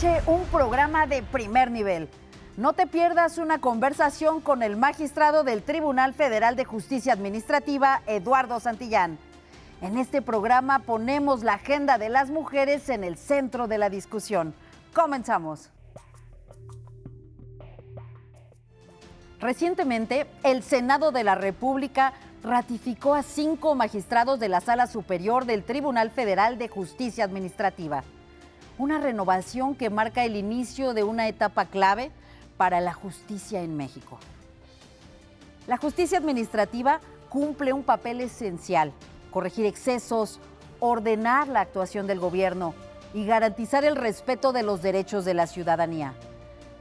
merece un programa de primer nivel. No te pierdas una conversación con el magistrado del Tribunal Federal de Justicia Administrativa, Eduardo Santillán. En este programa ponemos la agenda de las mujeres en el centro de la discusión. Comenzamos. Recientemente, el Senado de la República ratificó a 5 magistrados de la Sala Superior del Tribunal Federal de Justicia Administrativa. Una renovación que marca el inicio de una etapa clave para la justicia en México. La justicia administrativa cumple un papel esencial: corregir excesos, ordenar la actuación del gobierno y garantizar el respeto de los derechos de la ciudadanía.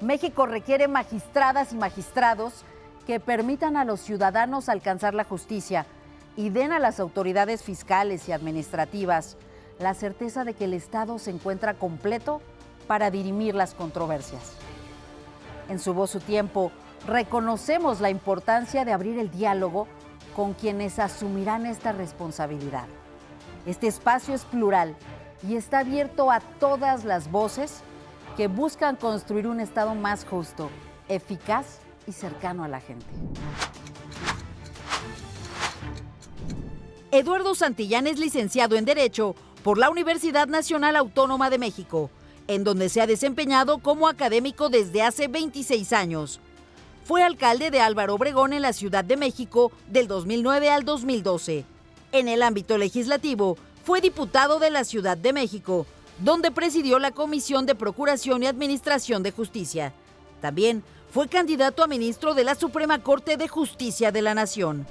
México requiere magistradas y magistrados que permitan a los ciudadanos alcanzar la justicia y den a las autoridades fiscales y administrativas la certeza de que el Estado se encuentra completo para dirimir las controversias. En Su Voz, Su Tiempo, reconocemos la importancia de abrir el diálogo con quienes asumirán esta responsabilidad. Este espacio es plural y está abierto a todas las voces que buscan construir un Estado más justo, eficaz y cercano a la gente. Eduardo Santillán es licenciado en Derecho por la Universidad Nacional Autónoma de México, en donde se ha desempeñado como académico desde hace 26 años. Fue alcalde de Álvaro Obregón en la Ciudad de México del 2009 al 2012. En el ámbito legislativo, fue diputado de la Ciudad de México, donde presidió la Comisión de Procuración y Administración de Justicia. También fue candidato a ministro de la Suprema Corte de Justicia de la Nación.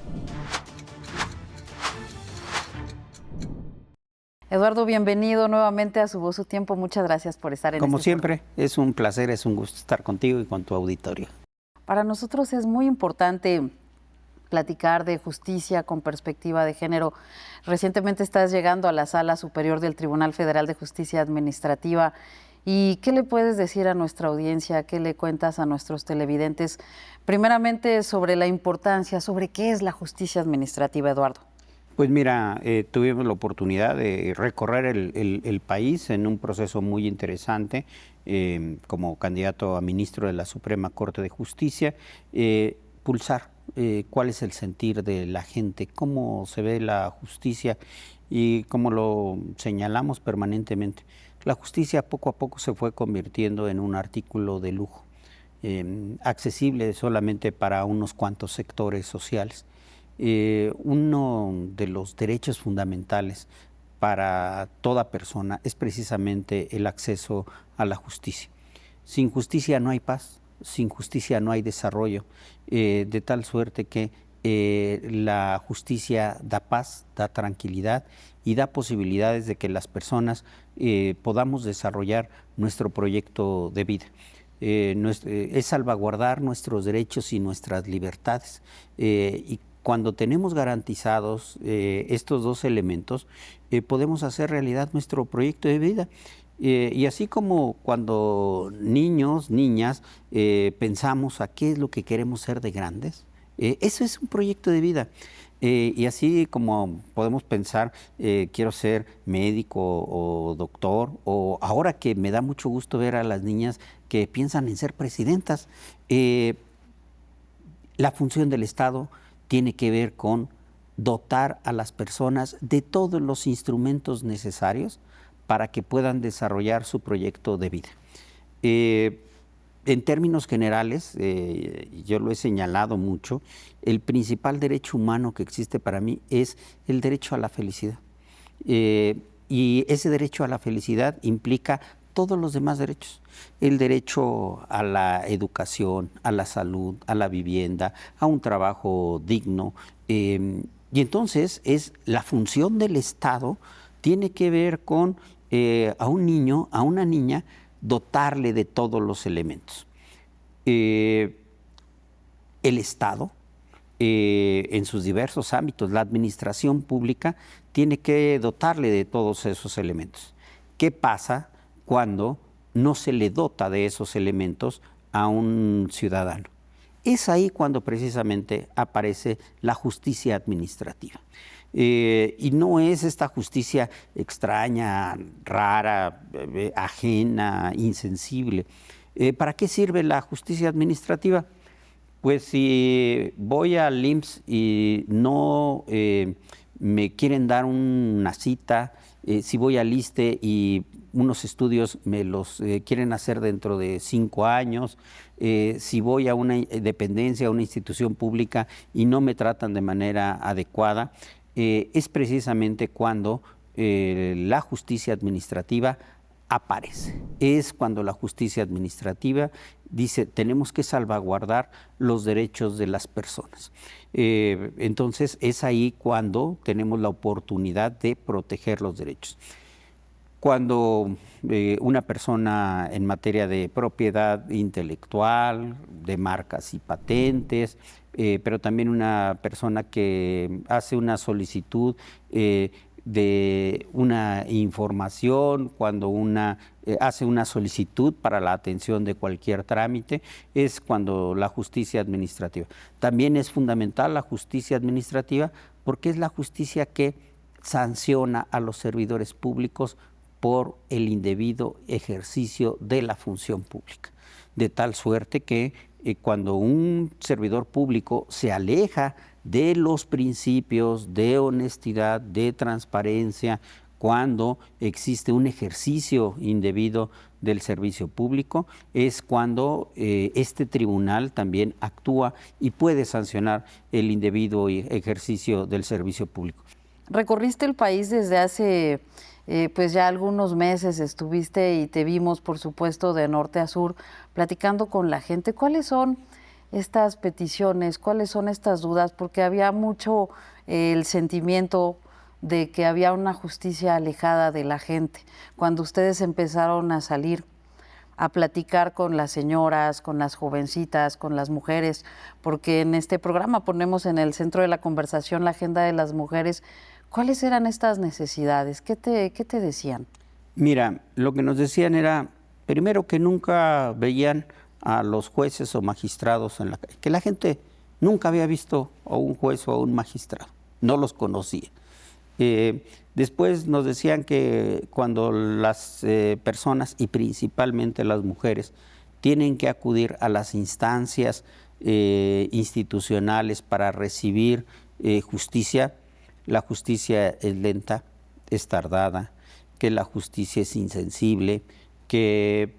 Eduardo, bienvenido nuevamente a Su Voz, Su Tiempo. Muchas gracias por estar en Como siempre, es un placer, es un gusto estar contigo y con tu auditorio. Para nosotros es muy importante platicar de justicia con perspectiva de género. Recientemente estás llegando a la Sala Superior del Tribunal Federal de Justicia Administrativa. ¿Y qué le puedes decir a nuestra audiencia? ¿Qué le cuentas a nuestros televidentes? Primeramente, sobre la importancia, sobre qué es la justicia administrativa, Eduardo. Pues mira, tuvimos la oportunidad de recorrer el país en un proceso muy interesante como candidato a ministro de la Suprema Corte de Justicia, pulsar cuál es el sentir de la gente, cómo se ve la justicia y cómo lo señalamos permanentemente. La justicia poco a poco se fue convirtiendo en un artículo de lujo, accesible solamente para unos cuantos sectores sociales. Uno de los derechos fundamentales para toda persona es precisamente el acceso a la justicia. Sin justicia no hay paz, sin justicia no hay desarrollo, de tal suerte que la justicia da paz, da tranquilidad y da posibilidades de que las personas podamos desarrollar nuestro proyecto de vida. Es salvaguardar nuestros derechos y nuestras libertades. Y cuando tenemos garantizados estos dos elementos, podemos hacer realidad nuestro proyecto de vida. Y así como cuando niños, niñas, pensamos a qué es lo que queremos ser de grandes, eso es un proyecto de vida. Y así como podemos pensar, quiero ser médico o doctor, o ahora que me da mucho gusto ver a las niñas que piensan en ser presidentas, la función del Estado tiene que ver con dotar a las personas de todos los instrumentos necesarios para que puedan desarrollar su proyecto de vida. En términos generales, yo lo he señalado mucho, el principal derecho humano que existe para mí es el derecho a la felicidad. Y ese derecho a la felicidad implica todos los demás derechos. El derecho a la educación, a la salud, a la vivienda, a un trabajo digno. Y entonces es la función del Estado tiene que ver con a un niño, a una niña, dotarle de todos los elementos. El Estado, en sus diversos ámbitos, la administración pública, tiene que dotarle de todos esos elementos. ¿Qué pasa cuando no se le dota de esos elementos a un ciudadano? Es ahí cuando precisamente aparece la justicia administrativa. Y no es esta justicia extraña, rara, ajena, insensible. ¿Para qué sirve la justicia administrativa? Pues si voy al IMSS y no me quieren dar una cita, si voy al ISSSTE y unos estudios me los quieren hacer dentro de 5 años, si voy a una dependencia, a una institución pública y no me tratan de manera adecuada, es precisamente cuando la justicia administrativa aparece. Es cuando la justicia administrativa dice, tenemos que salvaguardar los derechos de las personas. Entonces, es ahí cuando tenemos la oportunidad de proteger los derechos. Cuando una persona en materia de propiedad intelectual, de marcas y patentes, pero también una persona que hace una solicitud de una información, cuando hace una solicitud para la atención de cualquier trámite, es cuando la justicia administrativa. También es fundamental la justicia administrativa porque es la justicia que sanciona a los servidores públicos por el indebido ejercicio de la función pública. De tal suerte que cuando un servidor público se aleja de los principios de honestidad, de transparencia, cuando existe un ejercicio indebido del servicio público, es cuando este tribunal también actúa y puede sancionar el indebido ejercicio del servicio público. Recorriste el país desde hace pues ya algunos meses, estuviste y te vimos, por supuesto, de norte a sur, platicando con la gente. ¿Cuáles son estas peticiones? ¿Cuáles son estas dudas? Porque había mucho el sentimiento de que había una justicia alejada de la gente. Cuando ustedes empezaron a salir a platicar con las señoras, con las jovencitas, con las mujeres, porque en este programa ponemos en el centro de la conversación la agenda de las mujeres. ¿Cuáles eran estas necesidades? ¿Qué te decían? Mira, lo que nos decían era, primero, que nunca veían a los jueces o magistrados en la calle, que la gente nunca había visto a un juez o a un magistrado, no los conocía. Después nos decían que cuando las personas, y principalmente las mujeres, tienen que acudir a las instancias institucionales para recibir justicia, la justicia es lenta, es tardada, que la justicia es insensible, que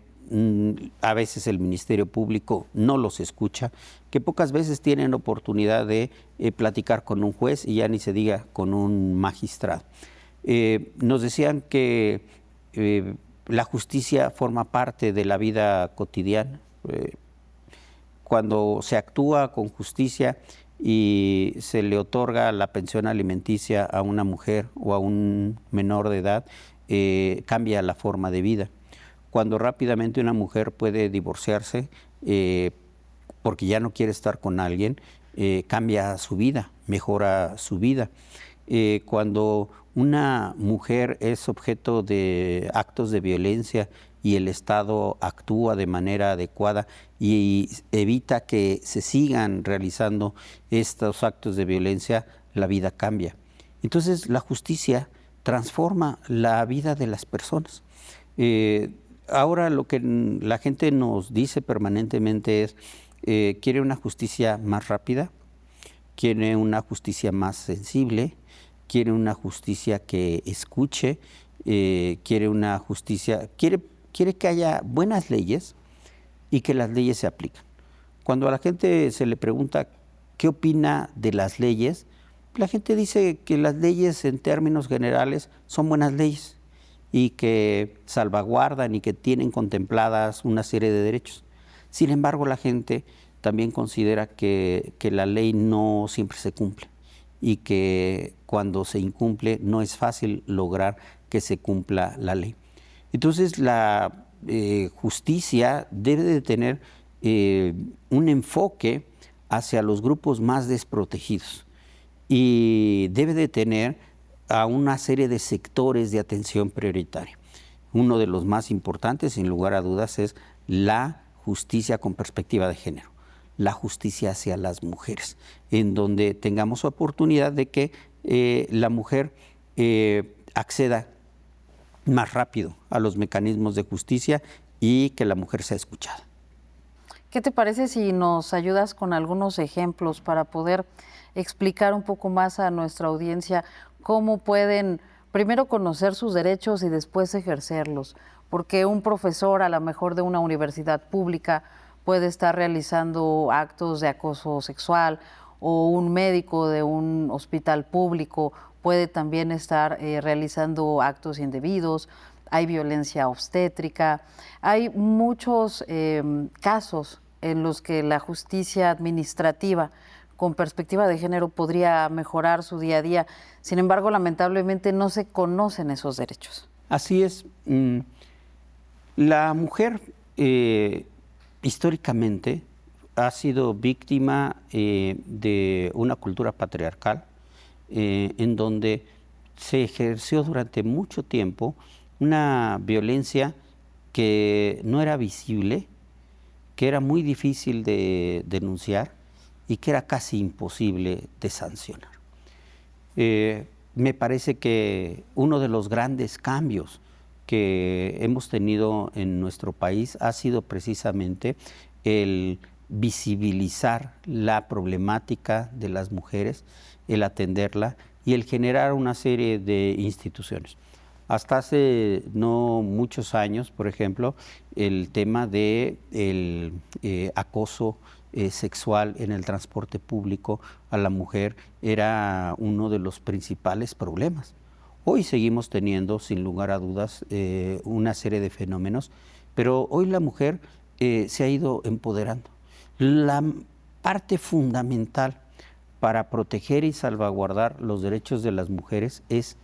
a veces el Ministerio Público no los escucha, que pocas veces tienen oportunidad de platicar con un juez y ya ni se diga con un magistrado. Nos decían que la justicia forma parte de la vida cotidiana. Cuando se actúa con justicia y se le otorga la pensión alimenticia a una mujer o a un menor de edad, cambia la forma de vida. Cuando rápidamente una mujer puede divorciarse porque ya no quiere estar con alguien, cambia su vida, mejora su vida. Cuando una mujer es objeto de actos de violencia y el Estado actúa de manera adecuada y evita que se sigan realizando estos actos de violencia, la vida cambia. Entonces la justicia transforma la vida de las personas. Ahora lo que la gente nos dice permanentemente es, quiere una justicia más rápida, quiere una justicia más sensible, quiere una justicia que escuche, quiere una justicia, quiere que haya buenas leyes y que las leyes se apliquen. Cuando a la gente se le pregunta qué opina de las leyes, la gente dice que las leyes en términos generales son buenas leyes y que salvaguardan y que tienen contempladas una serie de derechos. Sin embargo, la gente también considera que la ley no siempre se cumple y que cuando se incumple no es fácil lograr que se cumpla la ley. Entonces la justicia debe de tener un enfoque hacia los grupos más desprotegidos y debe de tener a una serie de sectores de atención prioritaria. Uno de los más importantes, sin lugar a dudas, es la justicia con perspectiva de género, la justicia hacia las mujeres, en donde tengamos oportunidad de que la mujer acceda más rápido a los mecanismos de justicia y que la mujer sea escuchada. ¿Qué te parece si nos ayudas con algunos ejemplos para poder explicar un poco más a nuestra audiencia cómo pueden primero conocer sus derechos y después ejercerlos? Porque un profesor, a lo mejor de una universidad pública, puede estar realizando actos de acoso sexual, o un médico de un hospital público puede también estar realizando actos indebidos. Hay violencia obstétrica, hay muchos casos en los que la justicia administrativa con perspectiva de género podría mejorar su día a día. Sin embargo, lamentablemente no se conocen esos derechos. Así es. La mujer históricamente ha sido víctima de una cultura patriarcal en donde se ejerció durante mucho tiempo una violencia que no era visible, que era muy difícil de denunciar y que era casi imposible de sancionar. Me parece que uno de los grandes cambios que hemos tenido en nuestro país ha sido precisamente el visibilizar la problemática de las mujeres, el atenderla y el generar una serie de instituciones. Hasta hace no muchos años, por ejemplo, el tema del acoso sexual en el transporte público a la mujer era uno de los principales problemas. Hoy seguimos teniendo, sin lugar a dudas, una serie de fenómenos, pero hoy la mujer se ha ido empoderando. La parte fundamental para proteger y salvaguardar los derechos de las mujeres es,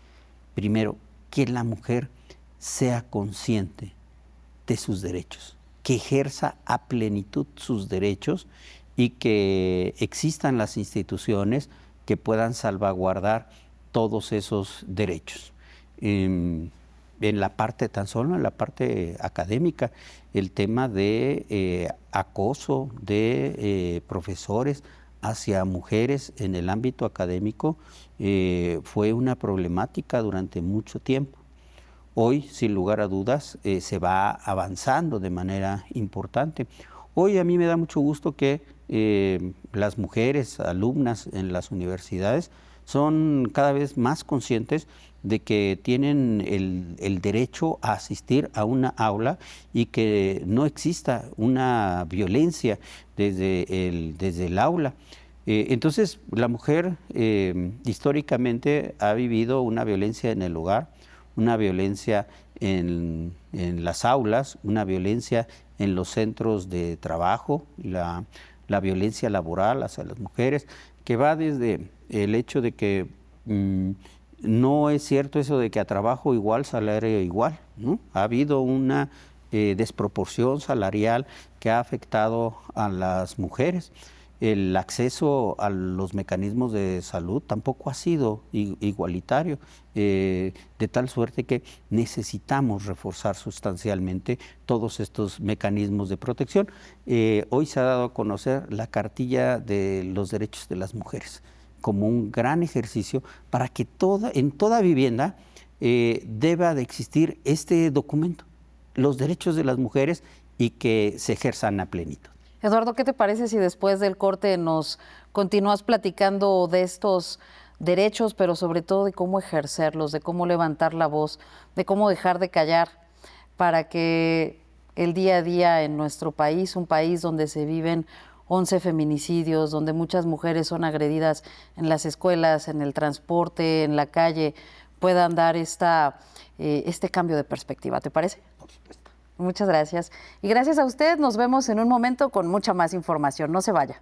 primero, que la mujer sea consciente de sus derechos, que ejerza a plenitud sus derechos y que existan las instituciones que puedan salvaguardar todos esos derechos. En la parte, tan solo en la parte académica, el tema de acoso de profesores hacia mujeres en el ámbito académico fue una problemática durante mucho tiempo. Hoy, sin lugar a dudas, se va avanzando de manera importante. Hoy a mí me da mucho gusto que las mujeres alumnas en las universidades son cada vez más conscientes de que tienen el derecho a asistir a una aula y que no exista una violencia desde el aula. Entonces, la mujer históricamente ha vivido una violencia en el hogar, una violencia en las aulas, una violencia en los centros de trabajo, la violencia laboral hacia las mujeres, que va desde el hecho de que no es cierto eso de que a trabajo igual, salario igual, ¿no? Ha habido una desproporción salarial que ha afectado a las mujeres. El acceso a los mecanismos de salud tampoco ha sido igualitario, de tal suerte que necesitamos reforzar sustancialmente todos estos mecanismos de protección. Hoy se ha dado a conocer la cartilla de los derechos de las mujeres como un gran ejercicio para que en toda vivienda deba de existir este documento, los derechos de las mujeres, y que se ejerzan a plenitud. Eduardo, ¿qué te parece si después del corte nos continúas platicando de estos derechos, pero sobre todo de cómo ejercerlos, de cómo levantar la voz, de cómo dejar de callar para que el día a día en nuestro país, un país donde se viven 11 feminicidios, donde muchas mujeres son agredidas en las escuelas, en el transporte, en la calle, puedan dar este cambio de perspectiva? ¿Te parece? Por supuesto. Muchas gracias. Y gracias a usted, nos vemos en un momento con mucha más información. No se vaya.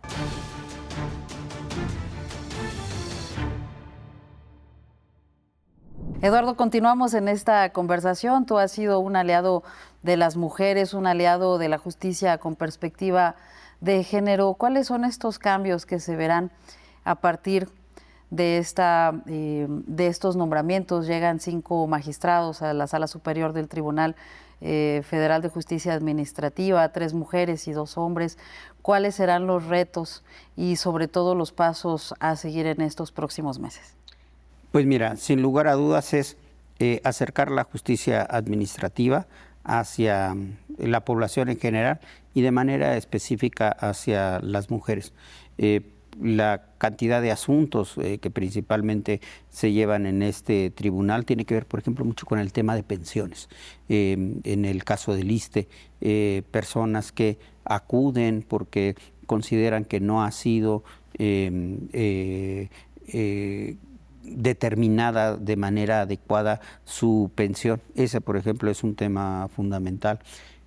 Eduardo, continuamos en esta conversación. Tú has sido un aliado de las mujeres, un aliado de la justicia con perspectiva de género. ¿Cuáles son estos cambios que se verán a partir de estos nombramientos? Llegan 5 magistrados a la Sala Superior del Tribunal Federal de Justicia Administrativa, 3 mujeres y 2 hombres. ¿Cuáles serán los retos y sobre todo los pasos a seguir en estos próximos meses? Pues mira, sin lugar a dudas es acercar la justicia administrativa hacia la población en general y de manera específica hacia las mujeres. La cantidad de asuntos que principalmente se llevan en este tribunal tiene que ver, por ejemplo, mucho con el tema de pensiones. En el caso del ISSSTE, personas que acuden porque consideran que no ha sido determinada de manera adecuada su pensión. Ese, por ejemplo, es un tema fundamental.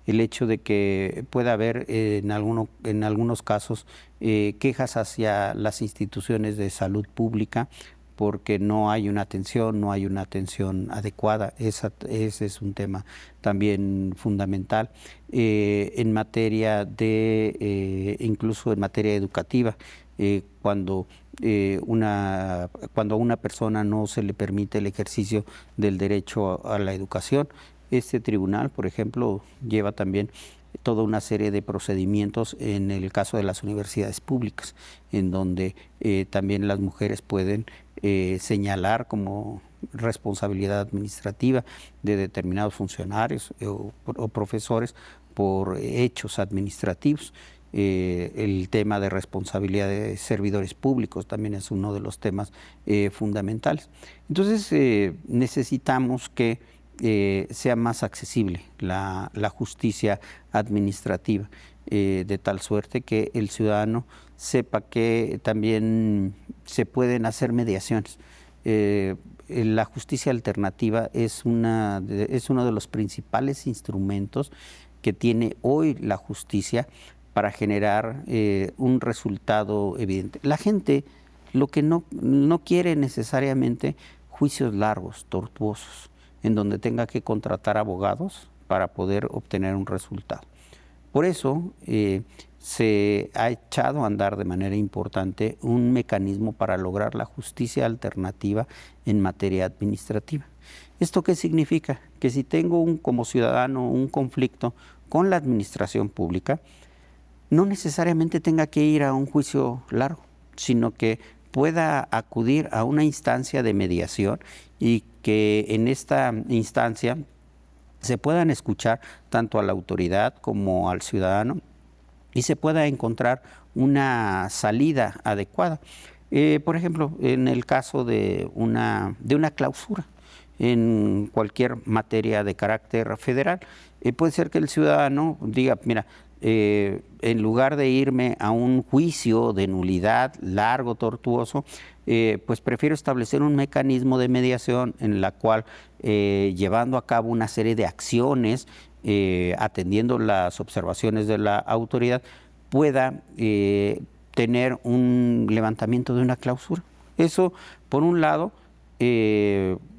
El hecho de que pueda haber en algunos casos quejas hacia las instituciones de salud pública porque no hay una atención adecuada. Ese es un tema también fundamental. En materia de, incluso en materia educativa, cuando a una persona no se le permite el ejercicio del derecho a la educación, este tribunal, por ejemplo, lleva también toda una serie de procedimientos en el caso de las universidades públicas, en donde también las mujeres pueden señalar como responsabilidad administrativa de determinados funcionarios o profesores por hechos administrativos. El tema de responsabilidad de servidores públicos también es uno de los temas fundamentales. Entonces necesitamos que sea más accesible la justicia administrativa, de tal suerte que el ciudadano sepa que también se pueden hacer mediaciones. La justicia alternativa es uno de los principales instrumentos que tiene hoy la justicia para generar un resultado evidente. La gente lo que no quiere necesariamente juicios largos, tortuosos, en donde tenga que contratar abogados para poder obtener un resultado. Por eso se ha echado a andar de manera importante un mecanismo para lograr la justicia alternativa en materia administrativa. ¿Esto qué significa? Que si tengo como ciudadano un conflicto con la administración pública, no necesariamente tenga que ir a un juicio largo, sino que pueda acudir a una instancia de mediación y que en esta instancia se puedan escuchar tanto a la autoridad como al ciudadano y se pueda encontrar una salida adecuada. Por ejemplo, en el caso de una clausura en cualquier materia de carácter federal, puede ser que el ciudadano diga, mira, en lugar de irme a un juicio de nulidad largo, tortuoso, pues prefiero establecer un mecanismo de mediación en la cual, llevando a cabo una serie de acciones, atendiendo las observaciones de la autoridad, pueda tener un levantamiento de una clausura. Eso, por un lado,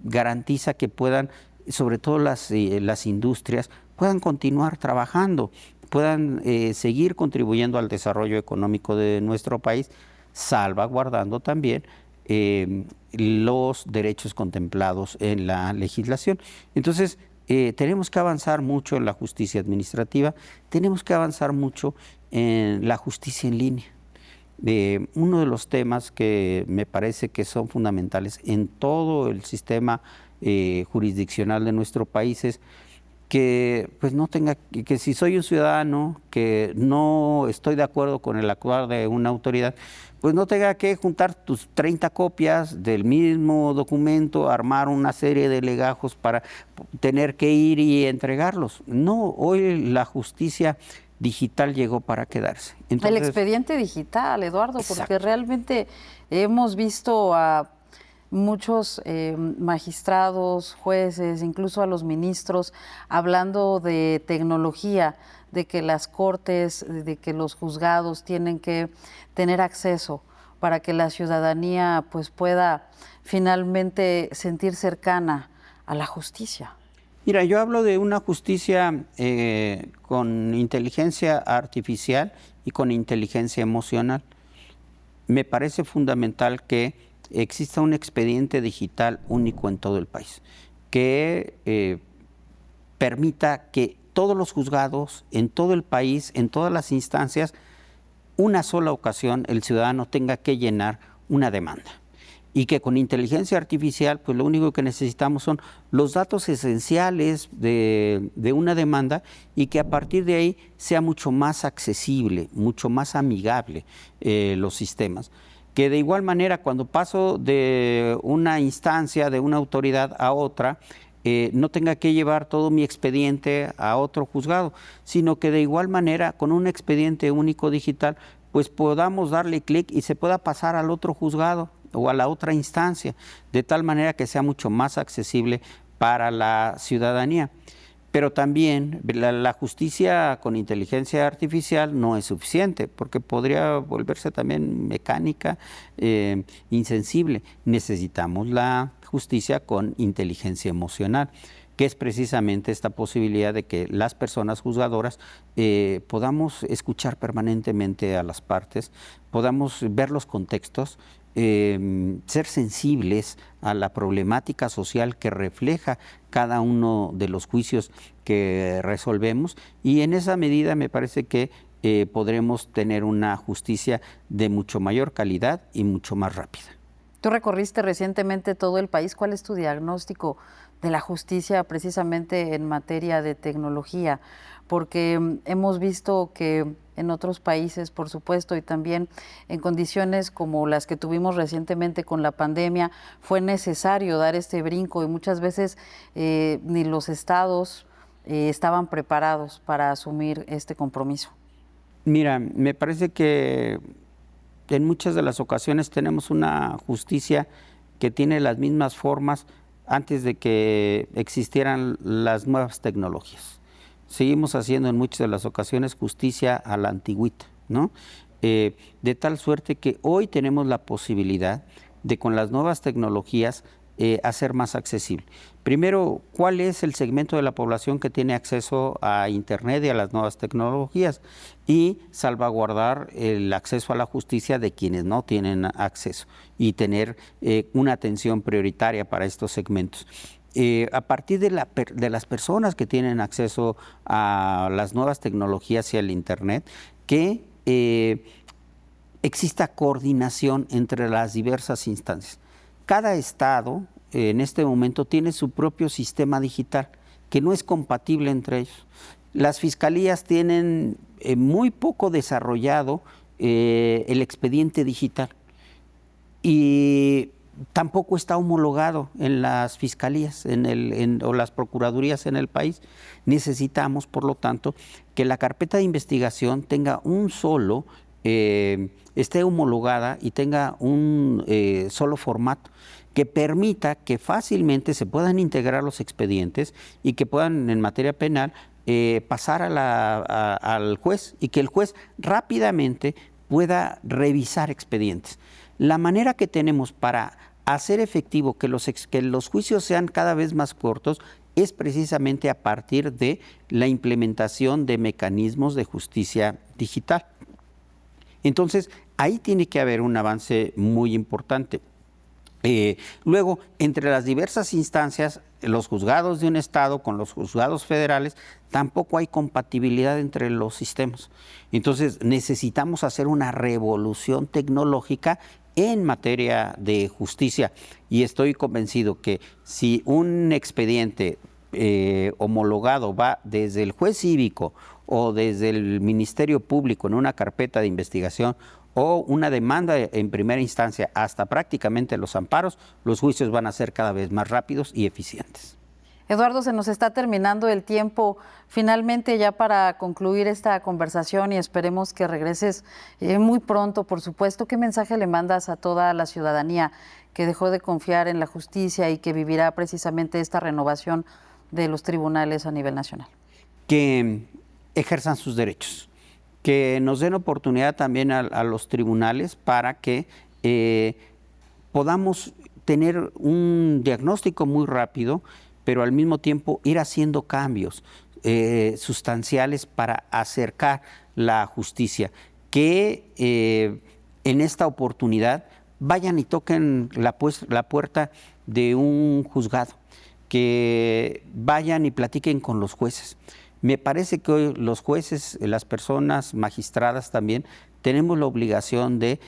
garantiza que puedan, sobre todo las industrias, puedan continuar trabajando, puedan seguir contribuyendo al desarrollo económico de nuestro país, salvaguardando también los derechos contemplados en la legislación. Entonces, tenemos que avanzar mucho en la justicia administrativa, tenemos que avanzar mucho en la justicia en línea. Uno de los temas que me parece que son fundamentales en todo el sistema jurisdiccional de nuestro país es que pues no tenga, que si soy un ciudadano que no estoy de acuerdo con el actuar de una autoridad, pues no tenga que juntar tus 30 copias del mismo documento, armar una serie de legajos para tener que ir y entregarlos. No, hoy la justicia digital llegó para quedarse. Entonces, el expediente digital, Eduardo, exacto, porque realmente hemos visto a muchos magistrados, jueces, incluso a los ministros, hablando de tecnología, de que las cortes, de que los juzgados tienen que tener acceso para que la ciudadanía pues pueda finalmente sentir cercana a la justicia. Mira, yo hablo de una justicia con inteligencia artificial y con inteligencia emocional. Me parece fundamental que exista un expediente digital único en todo el país, que permita que todos los juzgados, en todo el país, en todas las instancias, una sola ocasión el ciudadano tenga que llenar una demanda y que con inteligencia artificial, pues lo único que necesitamos son los datos esenciales de una demanda y que a partir de ahí sea mucho más accesible, mucho más amigable los sistemas. Que de igual manera, cuando paso de una instancia, de una autoridad a otra, no tenga que llevar todo mi expediente a otro juzgado, sino que de igual manera, con un expediente único digital, pues podamos darle clic y se pueda pasar al otro juzgado o a la otra instancia, de tal manera que sea mucho más accesible para la ciudadanía. Pero también la justicia con inteligencia artificial no es suficiente, porque podría volverse también mecánica, insensible. Necesitamos la justicia con inteligencia emocional, que es precisamente esta posibilidad de que las personas juzgadoras podamos escuchar permanentemente a las partes, podamos ver los contextos, ser sensibles a la problemática social que refleja cada uno de los juicios que resolvemos, y en esa medida me parece que podremos tener una justicia de mucho mayor calidad y mucho más rápida. Tú recorriste recientemente todo el país. ¿Cuál es tu diagnóstico de la justicia precisamente en materia de tecnología? Porque hemos visto que en otros países, por supuesto, y también en condiciones como las que tuvimos recientemente con la pandemia, fue necesario dar este brinco y muchas veces ni los estados estaban preparados para asumir este compromiso. Mira, me parece que en muchas de las ocasiones tenemos una justicia que tiene las mismas formas antes de que existieran las nuevas tecnologías. Seguimos haciendo en muchas de las ocasiones justicia a la antigüita, ¿no? De tal suerte que hoy tenemos la posibilidad de, con las nuevas tecnologías, hacer más accesible. Primero, ¿cuál es el segmento de la población que tiene acceso a Internet y a las nuevas tecnologías? Y salvaguardar el acceso a la justicia de quienes no tienen acceso y tener una atención prioritaria para estos segmentos. A partir de las personas que tienen acceso a las nuevas tecnologías y al Internet, que exista coordinación entre las diversas instancias. Cada estado en este momento tiene su propio sistema digital que no es compatible entre ellos. Las fiscalías tienen muy poco desarrollado el expediente digital y tampoco está homologado en las fiscalías o las procuradurías en el país. Necesitamos, por lo tanto, que la carpeta de investigación tenga un solo, esté homologada y tenga un solo formato que permita que fácilmente se puedan integrar los expedientes y que puedan, en materia penal, pasar al juez y que el juez rápidamente pueda revisar expedientes. La manera que tenemos para hacer efectivo que los juicios sean cada vez más cortos es precisamente a partir de la implementación de mecanismos de justicia digital. Entonces, ahí tiene que haber un avance muy importante. Luego, entre las diversas instancias, los juzgados de un estado con los juzgados federales, tampoco hay compatibilidad entre los sistemas. Entonces, necesitamos hacer una revolución tecnológica en materia de justicia, y estoy convencido que si un expediente homologado va desde el juez cívico o desde el Ministerio Público en una carpeta de investigación o una demanda en primera instancia hasta prácticamente los amparos, los juicios van a ser cada vez más rápidos y eficientes. Eduardo, se nos está terminando el tiempo. Finalmente, ya para concluir esta conversación, y esperemos que regreses muy pronto, por supuesto, ¿qué mensaje le mandas a toda la ciudadanía que dejó de confiar en la justicia y que vivirá precisamente esta renovación de los tribunales a nivel nacional? Que ejerzan sus derechos, que nos den oportunidad también a los tribunales para que podamos tener un diagnóstico muy rápido, pero al mismo tiempo ir haciendo cambios sustanciales para acercar la justicia, que en esta oportunidad vayan y toquen la puerta de un juzgado, que vayan y platiquen con los jueces. Me parece que hoy los jueces, las personas magistradas también, tenemos la obligación de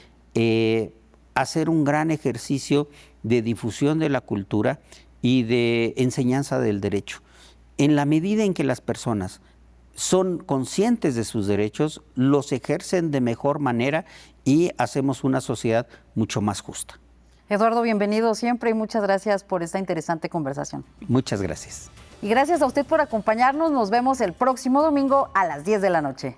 hacer un gran ejercicio de difusión de la cultura y de enseñanza del derecho. En la medida en que las personas son conscientes de sus derechos, los ejercen de mejor manera y hacemos una sociedad mucho más justa. Eduardo, bienvenido siempre y muchas gracias por esta interesante conversación. Muchas gracias. Y gracias a usted por acompañarnos. Nos vemos el próximo domingo a las 10 de la noche.